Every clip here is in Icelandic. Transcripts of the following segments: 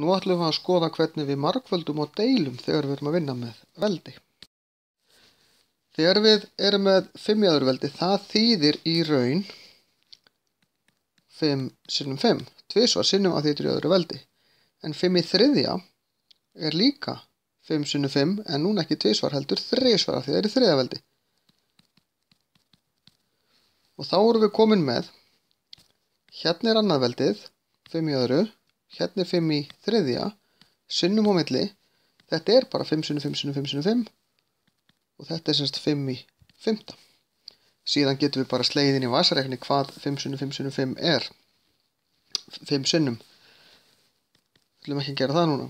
Nú ætlum við að skoða hvernig við margföldum og deilum þegar við erum að vinna með veldi. Þegar við erum með 5 í öðru veldi, það þýðir í raun 5 sinnum 5, tvisvar sinnum að þýðir í öðru veldi. En 5 í þriðja er líka 5 sinnum 5, en núna ekki tvisvar heldur þrisvar að því það er í þriðja veldi. Og þá erum við komin með, hérna er annað veldið, 5 í öðru, hérna er 5 í þriðja, sinnum á milli, þetta er bara 5 sinnum 5 sinnum 5 sinnum 5 og þetta er semst 5 í 5. Síðan getum við bara slegið inn í vasareikni hvað 5 sinnum 5 sinnum 5 er. 5 sinnum. Við ætlum ekki að gera það núna.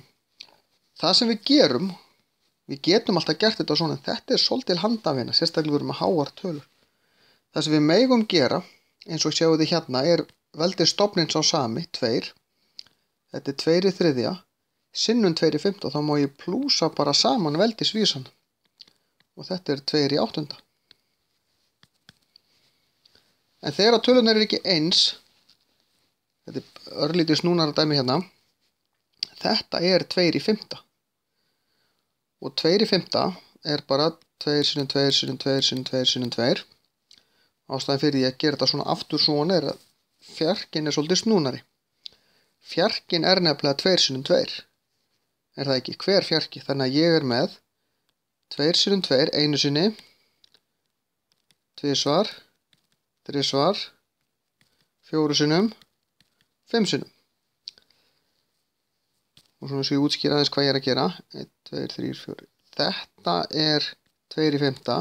Það sem við gerum, við getum alltaf gert þetta svona, en þetta er svolítil handavinna, sérstaklega við erum með háar tölur. Það sem við megum gera, eins og sjáum þið hérna, er veldið stofninn sá sami, 2. Þetta er 2 í þriðja, sinnum 2 í 5, og þá má ég plúsa bara saman veldisvísan. Og þetta er 2 í 8. En þegar að tölunar er ekki eins, þetta er örlítið snúnara dæmi hérna, þetta er 2 í 5. Og 2 í 5 er bara 2 sinnum 2 sinnum 2 sinnum 2 sinnum 2. Ástæðan fyrir ég að gera þetta svona aftur svona er að fjarkinn er svolítið snúnari. Fjarkinn er nefnilega 2 sinnum 2. Er það ekki? Hver fjarki? Þannig að ég er með 2 sinnum 2, einu sinni, tvisvar, þrisvar, 4 sinnum, 5 sinnum. Og svona svo ég útskýra aðeins hvað ég er að gera. 1, 2, 3, 4. Þetta er 2 í 5.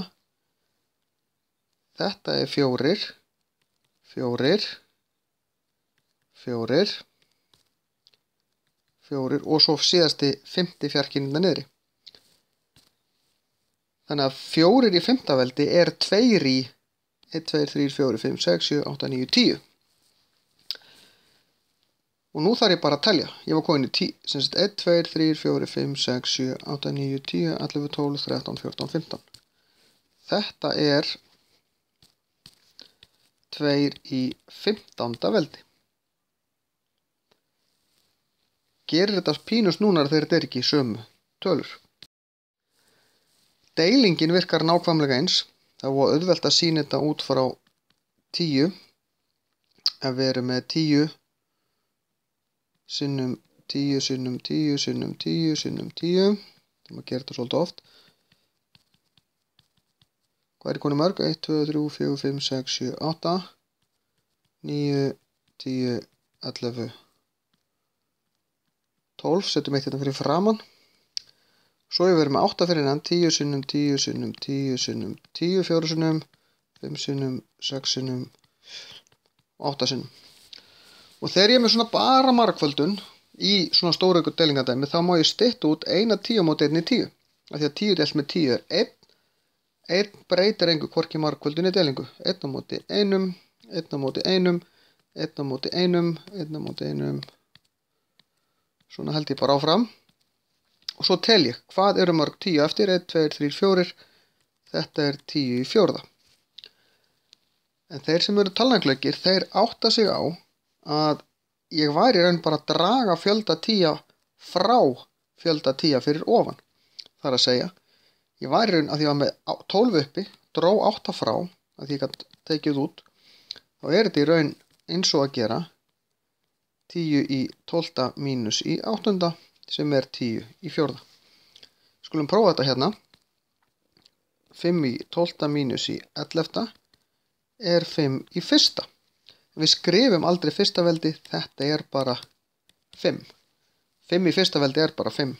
Þetta er 4, 4, 4, 4 og svo síðasti 5. fjarkinn hérna niðri. Þannig að 4 í 5. veldi er 2 í 1, 2, 3, 4, 5, 6, 7, 8, 9, 10. Og nú þarf ég bara að telja. Ég var komin í 10, sem sagt 1, 2, 3, 4, 5, 6, 7, 8, 9, 10, 11, 12, 13, 14, 15. Þetta er 2 í 15. veldi. Gerir þetta pínus núna þegar þetta er ekki sömu tölur. Deilingin virkar nákvæmlega eins. Það var auðvelt að sýna þetta út frá 10. Ef við erum með 10 sinnum 10 sinnum 10 sinnum 10 sinnum 10. Það maður gerir þetta svolítið oft. Hvað er konum mörg? 1, 2, 3, 4, 5, 6, 7, 8, 9, 10, 11, 12, setjum eitt hérna fyrir framann. Svo ég verið með 8 fyrir innan, 10 sinnum, 10 sinnum, 10 sinnum, 10 4 sinnum, 5 sinnum, 6 sinnum, 8 sinnum. Og þegar ég er með svona bara margföldun í svona stóru ykkur delingadæmi, þá má ég stytta út eina 10 móti 1 í 10. Af því að 10 deilt með 10 er 1. 1 breytir engu hvorki margföldun í delingu. 1 á móti 1, 1 á móti 1, 1 á móti 1, 1 á móti 1. Svona held ég bara áfram. Og svo tel ég. Hvað eru mörg 10 eftir? 1, 2, 3, 4. Þetta er 10 í 4. En þeir sem eru talnaglöggir, þeir átta sig á að ég væri í raun bara að draga fjölda 10 frá fjölda 10 fyrir ofan. Það er að segja, ég væri í raun að því að ég var með 12 uppi, dró 8 frá, að því ég gæti tekið út, þá er þetta í raun eins og að gera 10 í 12 mínus í 8 sem er 10 í 4. Skulum prófa þetta hérna. 5 í 12 mínus í 11 er 5 í 1. Við skrifum aldrei fyrsta veldi, þetta er bara 5. 5 í fyrsta veldi er bara 5.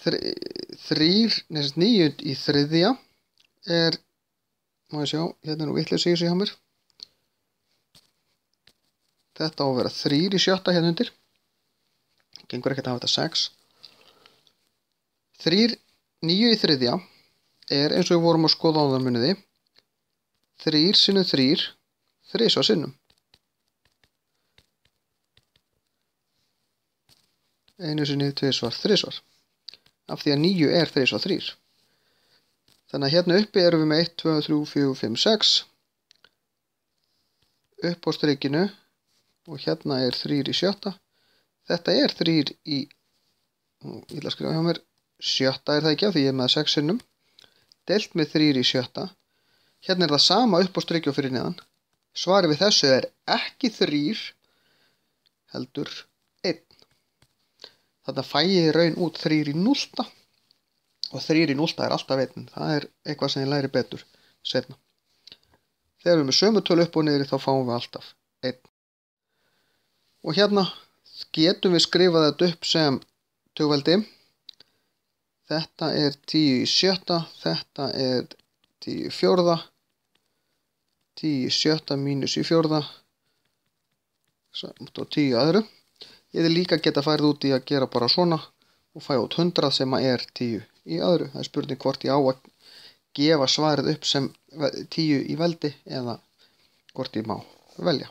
9 í þriðja er, má ég sjá, hérna er nú vitlaus í þessu hjá mér. Þetta á að vera 3 í 7. hérna undir. Gengur ekkert að hafa þetta 6. 9 í þriðja er eins og við vorum að skoða á það muniði. 3 sinnum 3, 3 sinnum. 1 sinni, 2 svar, 3 svar. Af því að 9 er 3 svar 3. Þannig að hérna uppi erum við með 1, 2, 3, 4, 5, 6. Upp á strikinu. Og hérna er 3 í 7. Þetta er 3 í, ég ætla að skrifa hjá mér, sjötta er það ekki af því ég er með 6 sinnum, deilt með 3 í sjötta. Hérna er það sama upp á striki og fyrir neðan. Svarið við þessu er ekki 3, heldur 1. Þarna fæ ég í raun út 3 í 0. Og 3 í 0 er alltaf 1. Það er eitthvað sem ég læri betur seinna. Þegar við erum með sömu tölu upp og niður þá fáum við alltaf 1. Og hérna getum við skrifað þetta upp sem tugveldi. Þetta er 10 í sjötta, þetta er 10 í fjórða, 10 í sjötta mínus í fjórða og 10 í öðru. Ég hefði líka geta færið út í að gera bara svona og fæ út 100 sem er 10 í öðru. Það er spurning hvort ég á að gefa svarið upp sem 10 í veldi eða hvort ég má velja.